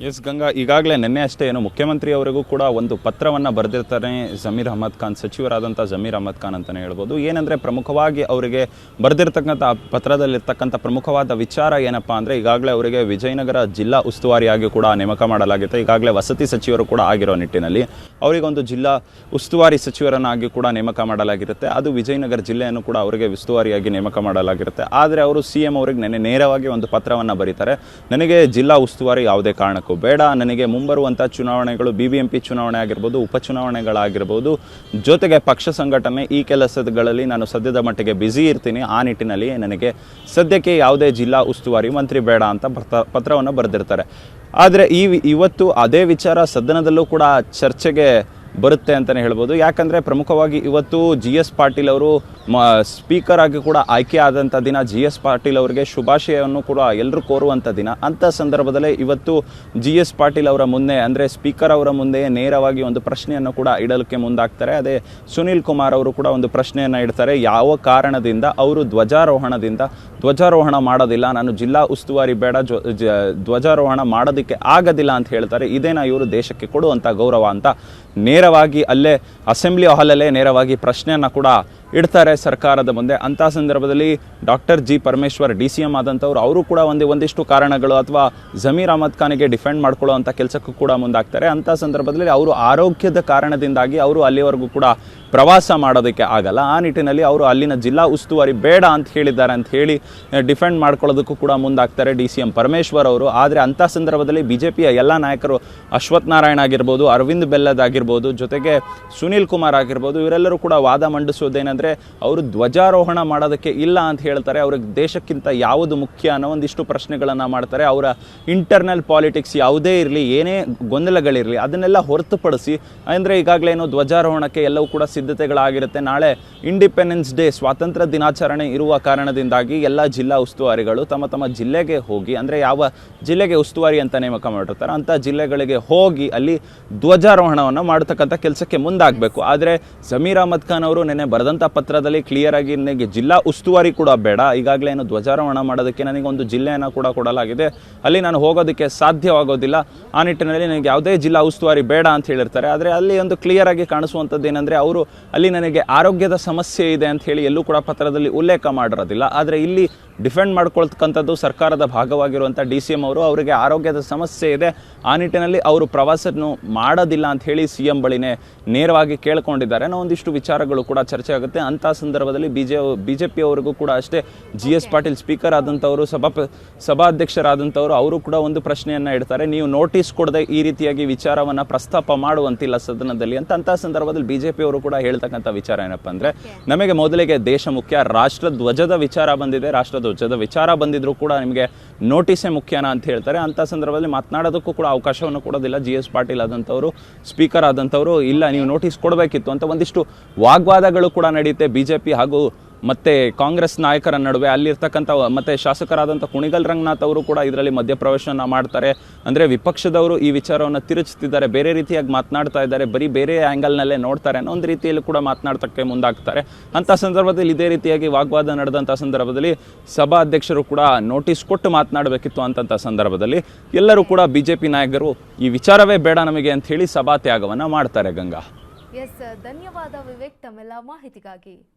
ಎಸ್ ಗಂಗಾ, ಈಗಾಗಲೇ ನಿನ್ನೆ ಅಷ್ಟೇ ಏನು ಮುಖ್ಯಮಂತ್ರಿಯವರಿಗೂ ಕೂಡ ಒಂದು ಪತ್ರವನ್ನು ಬರೆದಿರ್ತಾರೆ ಜಮೀರ್ ಅಹಮದ್ ಖಾನ್, ಸಚಿವರಾದಂಥ ಜಮೀರ್ ಅಹಮದ್ ಖಾನ್ ಅಂತಲೇ ಹೇಳ್ಬೋದು. ಏನಂದರೆ ಪ್ರಮುಖವಾಗಿ ಅವರಿಗೆ ಬರೆದಿರ್ತಕ್ಕಂಥ ಪತ್ರದಲ್ಲಿರ್ತಕ್ಕಂಥ ಪ್ರಮುಖವಾದ ವಿಚಾರ ಏನಪ್ಪ ಅಂದರೆ, ಈಗಾಗಲೇ ಅವರಿಗೆ ವಿಜಯನಗರ ಜಿಲ್ಲಾ ಉಸ್ತುವಾರಿಯಾಗಿ ಕೂಡ ನೇಮಕ ಮಾಡಲಾಗಿದೆ. ಈಗಾಗಲೇ ವಸತಿ ಸಚಿವರು ಕೂಡ ಆಗಿರೋ ನಿಟ್ಟಿನಲ್ಲಿ ಅವರಿಗೊಂದು ಜಿಲ್ಲಾ ಉಸ್ತುವಾರಿ ಸಚಿವರನ್ನಾಗಿ ಕೂಡ ನೇಮಕ ಮಾಡಲಾಗಿರುತ್ತೆ. ಅದು ವಿಜಯನಗರ ಜಿಲ್ಲೆಯನ್ನು ಕೂಡ ಅವರಿಗೆ ಉಸ್ತುವಾರಿಯಾಗಿ ನೇಮಕ ಮಾಡಲಾಗಿರುತ್ತೆ. ಆದರೆ ಅವರು CM ಅವರಿಗೆ ನೆನ್ನೆ ನೇರವಾಗಿ ಒಂದು ಪತ್ರವನ್ನು ಬರೀತಾರೆ. ನನಗೆ ಜಿಲ್ಲಾ ಉಸ್ತುವಾರಿ ಯಾವುದೇ ಕಾರಣಕ್ಕೂ ಬೇಡ, ನನಗೆ ಮುಂಬರುವಂಥ ಚುನಾವಣೆಗಳು BBMP ಚುನಾವಣೆ ಆಗಿರ್ಬೋದು, ಉಪಚುನಾವಣೆಗಳಾಗಿರ್ಬೋದು, ಜೊತೆಗೆ ಪಕ್ಷ ಸಂಘಟನೆ ಈ ಕೆಲಸಗಳಲ್ಲಿ ನಾನು ಸದ್ಯದ ಮಟ್ಟಿಗೆ ಬ್ಯುಸಿ ಇರ್ತೀನಿ. ಆ ನಿಟ್ಟಿನಲ್ಲಿ ನನಗೆ ಸದ್ಯಕ್ಕೆ ಯಾವುದೇ ಜಿಲ್ಲಾ ಉಸ್ತುವಾರಿ ಮಂತ್ರಿ ಬೇಡ ಅಂತ ಪತ್ರವನ್ನು ಬರೆದಿರ್ತಾರೆ. ಆದರೆ ಇವತ್ತು ಅದೇ ವಿಚಾರ ಸದನದಲ್ಲೂ ಕೂಡ ಚರ್ಚೆಗೆ ಬರುತ್ತೆ ಅಂತಲೇ ಹೇಳ್ಬೋದು. ಯಾಕಂದರೆ ಪ್ರಮುಖವಾಗಿ ಇವತ್ತು GS ಪಾಟೀಲ್ ಅವರು ಸ್ಪೀಕರ್ ಆಗಿ ಕೂಡ ಆಯ್ಕೆ ಆದಂಥ ದಿನ, GS ಪಾಟೀಲ್ ಅವರಿಗೆ ಶುಭಾಶಯವನ್ನು ಕೂಡ ಎಲ್ಲರೂ ಕೋರುವಂಥ ದಿನ. ಅಂಥ ಸಂದರ್ಭದಲ್ಲೇ ಇವತ್ತು GS ಪಾಟೀಲ್ ಅವರ ಮುಂದೆ, ಅಂದರೆ ಸ್ಪೀಕರ್ ಅವರ ಮುಂದೆಯೇ ನೇರವಾಗಿ ಒಂದು ಪ್ರಶ್ನೆಯನ್ನು ಕೂಡ ಇಡಲಿಕ್ಕೆ ಮುಂದಾಗ್ತಾರೆ. ಅದೇ ಸುನೀಲ್ ಕುಮಾರ್ ಅವರು ಕೂಡ ಒಂದು ಪ್ರಶ್ನೆಯನ್ನು ಇಡ್ತಾರೆ. ಯಾವ ಕಾರಣದಿಂದ ಅವರು ಧ್ವಜಾರೋಹಣ ಮಾಡೋದಿಲ್ಲ, ನಾನು ಜಿಲ್ಲಾ ಉಸ್ತುವಾರಿ ಬೇಡ, ಧ್ವಜಾರೋಹಣ ಮಾಡೋದಕ್ಕೆ ಆಗೋದಿಲ್ಲ ಅಂತ ಹೇಳ್ತಾರೆ. ಇದೇನಾ ಇವರು ದೇಶಕ್ಕೆ ಕೊಡುವಂಥ ಗೌರವ ಅಂತ ನೇರವಾಗಿ ಅಲ್ಲೇ ಅಸೆಂಬ್ಲಿ ಹಾಲಲ್ಲೇ ನೇರವಾಗಿ ಪ್ರಶ್ನೆಯನ್ನು ಕೂಡ ಇಡ್ತಾರೆ ಸರ್ಕಾರದ ಮುಂದೆ. ಅಂಥ ಸಂದರ್ಭದಲ್ಲಿ ಡಾಕ್ಟರ್ G. ಪರಮೇಶ್ವರ್ DCM ಆದಂಥವ್ರು ಅವರು ಕೂಡ ಒಂದಿಷ್ಟು ಕಾರಣಗಳು ಅಥವಾ ಜಮೀರ್ ಅಹಮದ್ ಖಾನಿಗೆ ಡಿಫೆಂಡ್ ಮಾಡ್ಕೊಳ್ಳೋ ಅಂಥ ಕೆಲಸಕ್ಕೂ ಕೂಡ ಮುಂದಾಗ್ತಾರೆ. ಅಂಥ ಸಂದರ್ಭದಲ್ಲಿ ಅವರು ಆರೋಗ್ಯದ ಕಾರಣದಿಂದಾಗಿ ಅವರು ಅಲ್ಲಿವರೆಗೂ ಕೂಡ ಪ್ರವಾಸ ಮಾಡೋದಕ್ಕೆ ಆಗಲ್ಲ. ಆ ನಿಟ್ಟಿನಲ್ಲಿ ಅವರು ಅಲ್ಲಿನ ಜಿಲ್ಲಾ ಉಸ್ತುವಾರಿ ಬೇಡ ಅಂತ ಹೇಳಿದ್ದಾರೆ ಅಂತ ಹೇಳಿ ಡಿಫೆಂಡ್ ಮಾಡ್ಕೊಳ್ಳೋದಕ್ಕೂ ಕೂಡ ಮುಂದಾಗ್ತಾರೆ DCM ಪರಮೇಶ್ವರ್ ಅವರು. ಆದರೆ ಅಂಥ ಸಂದರ್ಭದಲ್ಲಿ BJPಯ ಎಲ್ಲ ನಾಯಕರು, ಅಶ್ವಥ್ ನಾರಾಯಣ ಆಗಿರ್ಬೋದು, ಅರವಿಂದ್ ಬೆಲ್ಲದ್ ಆಗಿರ್ಬೋದು, ಜೊತೆಗೆ ಸುನೀಲ್ ಕುಮಾರ್ ಆಗಿರ್ಬೋದು, ಇವರೆಲ್ಲರೂ ಕೂಡ ವಾದ ಮಂಡಿಸೋದೇನೆಂದರೆ ಅವರು ಧ್ವಜಾರೋಹಣ ಮಾಡೋದಕ್ಕೆ ಇಲ್ಲ ಅಂತ ಹೇಳ್ತಾರೆ. ಅವ್ರಿಗೆ ದೇಶಕ್ಕಿಂತ ಯಾವುದು ಮುಖ್ಯ ಅನ್ನೋ ಒಂದಿಷ್ಟು ಪ್ರಶ್ನೆಗಳನ್ನು ಮಾಡ್ತಾರೆ. ಅವರ ಇಂಟರ್ನಲ್ ಪಾಲಿಟಿಕ್ಸ್ ಯಾವುದೇ ಇರಲಿ, ಏನೇ ಗೊಂದಲಗಳಿರಲಿ, ಅದನ್ನೆಲ್ಲ ಹೊರತುಪಡಿಸಿ, ಅಂದರೆ ಈಗಾಗಲೇನು ಧ್ವಜಾರೋಹಣಕ್ಕೆ ಎಲ್ಲವೂ ಕೂಡ ಸಿದ್ಧತೆಗಳಾಗಿರುತ್ತೆ. ನಾಳೆ ಇಂಡಿಪೆಂಡೆನ್ಸ್ ಡೇ, ಸ್ವಾತಂತ್ರ್ಯ ದಿನಾಚರಣೆ ಇರುವ ಕಾರಣದಿಂದಾಗಿ ಎಲ್ಲ ಜಿಲ್ಲಾ ಉಸ್ತುವಾರಿಗಳು ತಮ್ಮ ತಮ್ಮ ಜಿಲ್ಲೆಗೆ ಹೋಗಿ, ಅಂದರೆ ಯಾವ ಜಿಲ್ಲೆಗೆ ಉಸ್ತುವಾರಿ ಅಂತ ನೇಮಕ ಮಾಡಿರ್ತಾರೆ ಅಂಥ ಜಿಲ್ಲೆಗಳಿಗೆ ಹೋಗಿ ಅಲ್ಲಿ ಧ್ವಜಾರೋಹಣವನ್ನು ಮಾಡತಕ್ಕಂಥ ಕೆಲಸಕ್ಕೆ ಮುಂದಾಗಬೇಕು. ಆದರೆ ಜಮೀರ್ ಅಹಮದ್ ಖಾನ್ ಅವರು ನೆನ್ನೆ ಬರೆದಂಥ ಪತ್ರದಲ್ಲಿ ಕ್ಲಿಯರ್ ಆಗಿ ನನಗೆ ಜಿಲ್ಲಾ ಉಸ್ತುವಾರಿ ಕೂಡ ಬೇಡ, ಈಗಾಗಲೇ ಏನು ಧ್ವಜಾರೋಹಣ ಮಾಡೋದಕ್ಕೆ ನನಗೊಂದು ಜಿಲ್ಲೆಯನ್ನು ಕೂಡ ಕೊಡಲಾಗಿದೆ, ಅಲ್ಲಿ ನಾನು ಹೋಗೋದಕ್ಕೆ ಸಾಧ್ಯವಾಗೋದಿಲ್ಲ, ಆ ನಿಟ್ಟಿನಲ್ಲಿ ನನಗೆ ಯಾವುದೇ ಜಿಲ್ಲಾ ಉಸ್ತುವಾರಿ ಬೇಡ ಅಂತ ಹೇಳಿರ್ತಾರೆ. ಆದರೆ ಅಲ್ಲಿ ಒಂದು ಕ್ಲಿಯರ್ ಆಗಿ ಕಾಣಿಸುವಂಥದ್ದು ಏನಂದರೆ, ಅವರು ಅಲ್ಲಿ ನನಗೆ ಆರೋಗ್ಯದ ಸಮಸ್ಯೆ ಇದೆ ಅಂತ ಹೇಳಿ ಎಲ್ಲೂ ಕೂಡ ಪತ್ರದಲ್ಲಿ ಉಲ್ಲೇಖ ಮಾಡಿರೋದಿಲ್ಲ. ಆದರೆ ಇಲ್ಲಿ ಡಿಫೆಂಡ್ ಮಾಡ್ಕೊಳ್ತಕ್ಕಂಥದ್ದು ಸರ್ಕಾರದ ಭಾಗವಾಗಿರುವಂಥ DCM ಅವರು, ಅವರಿಗೆ ಆರೋಗ್ಯದ ಸಮಸ್ಯೆ ಇದೆ, ಆ ನಿಟ್ಟಿನಲ್ಲಿ ಅವರು ಪ್ರವಾಸವನ್ನು ಮಾಡೋದಿಲ್ಲ ಅಂತ ಹೇಳಿ CM ಬಳಿನೇ ನೇರವಾಗಿ ಕೇಳ್ಕೊಂಡಿದ್ದಾರೆ ಅನ್ನೋ ಒಂದಿಷ್ಟು ವಿಚಾರಗಳು ಕೂಡ ಚರ್ಚೆ ಆಗುತ್ತೆ. ಅಂಥ ಸಂದರ್ಭದಲ್ಲಿ BJP ಅವರಿಗೂ ಕೂಡ ಅಷ್ಟೇ, GS ಪಾಟೀಲ್ ಸ್ಪೀಕರ್ ಆದಂಥವರು, ಸಭಾಧ್ಯಕ್ಷರಾದಂಥವರು, ಅವರು ಕೂಡ ಒಂದು ಪ್ರಶ್ನೆಯನ್ನು ಇಡ್ತಾರೆ, ನೀವು ನೋಟಿಸ್ ಕೊಡದೆ ಈ ರೀತಿಯಾಗಿ ವಿಚಾರವನ್ನು ಪ್ರಸ್ತಾಪ ಮಾಡುವಂತಿಲ್ಲ ಸದನದಲ್ಲಿ ಅಂತ. ಅಂಥ ಸಂದರ್ಭದಲ್ಲಿ BJP ಅವರು ಕೂಡ ಹೇಳ್ತಕ್ಕಂಥ ವಿಚಾರ ಏನಪ್ಪ ಅಂದರೆ, ನಮಗೆ ಮೊದಲಿಗೆ ದೇಶ ಮುಖ್ಯ, ರಾಷ್ಟ್ರ ಧ್ವಜದ ವಿಚಾರ ಬಂದಿದೆ, ರಾಷ್ಟ್ರ ಧ್ವಜದ ವಿಚಾರ ಬಂದಿದ್ರು ಕೂಡ ನಿಮಗೆ ನೋಟಿಸೇ ಮುಖ್ಯನಾ ಅಂತ ಹೇಳ್ತಾರೆ. ಅಂಥ ಸಂದರ್ಭದಲ್ಲಿ ಮಾತನಾಡೋದಕ್ಕೂ ಕೂಡ ಅವಕಾಶವನ್ನು ಕೊಡೋದಿಲ್ಲ GS ಪಾಟೀಲ್ ಆದಂಥವರು, ಸ್ಪೀಕರ್ ಆದಂಥವರು. ಇಲ್ಲ, ನೀವು ನೋಟಿಸ್ ಕೊಡಬೇಕಿತ್ತು ಅಂತ ಒಂದಿಷ್ಟು ವಾಗ್ವಾದಗಳು ಕೂಡ ನಡೆಯುತ್ತೆ BJP ಹಾಗೂ ಮತ್ತು ಕಾಂಗ್ರೆಸ್ ನಾಯಕರ ನಡುವೆ. ಅಲ್ಲಿರ್ತಕ್ಕಂಥ ಮತ್ತು ಶಾಸಕರಾದಂಥ ಕುಣಿಗಲ್ ರಂಗನಾಥ್ ಅವರು ಕೂಡ ಇದರಲ್ಲಿ ಮಧ್ಯಪ್ರವೇಶನ ಮಾಡ್ತಾರೆ. ಅಂದರೆ ವಿಪಕ್ಷದವರು ಈ ವಿಚಾರವನ್ನು ತಿರುಚುತ್ತಿದ್ದಾರೆ, ಬೇರೆ ರೀತಿಯಾಗಿ ಮಾತನಾಡ್ತಾ ಇದ್ದಾರೆ, ಬರೀ ಬೇರೆ ಆ್ಯಂಗಲ್ನಲ್ಲೇ ನೋಡ್ತಾರೆ ಅನ್ನೋ ಒಂದು ರೀತಿಯಲ್ಲಿ ಕೂಡ ಮಾತನಾಡ್ತಕ್ಕೆ ಮುಂದಾಗ್ತಾರೆ. ಅಂಥ ಸಂದರ್ಭದಲ್ಲಿ ಇದೇ ರೀತಿಯಾಗಿ ವಾಗ್ವಾದ ನಡೆದಂಥ ಸಂದರ್ಭದಲ್ಲಿ ಸಭಾಧ್ಯಕ್ಷರು ಕೂಡ ನೋಟಿಸ್ ಕೊಟ್ಟು ಮಾತನಾಡಬೇಕಿತ್ತು. ಅಂಥ ಸಂದರ್ಭದಲ್ಲಿ ಎಲ್ಲರೂ ಕೂಡ BJP ನಾಯಕರು ಈ ವಿಚಾರವೇ ಬೇಡ ನಮಗೆ ಅಂತ ಹೇಳಿ ಸಭಾತ್ಯಾಗವನ್ನು ಮಾಡ್ತಾರೆ. ಗಂಗಾ, ಎಸ್, ಧನ್ಯವಾದ ವಿವೇಕ್ ತಮ್ಮೆಲ್ಲ ಮಾಹಿತಿಗಾಗಿ.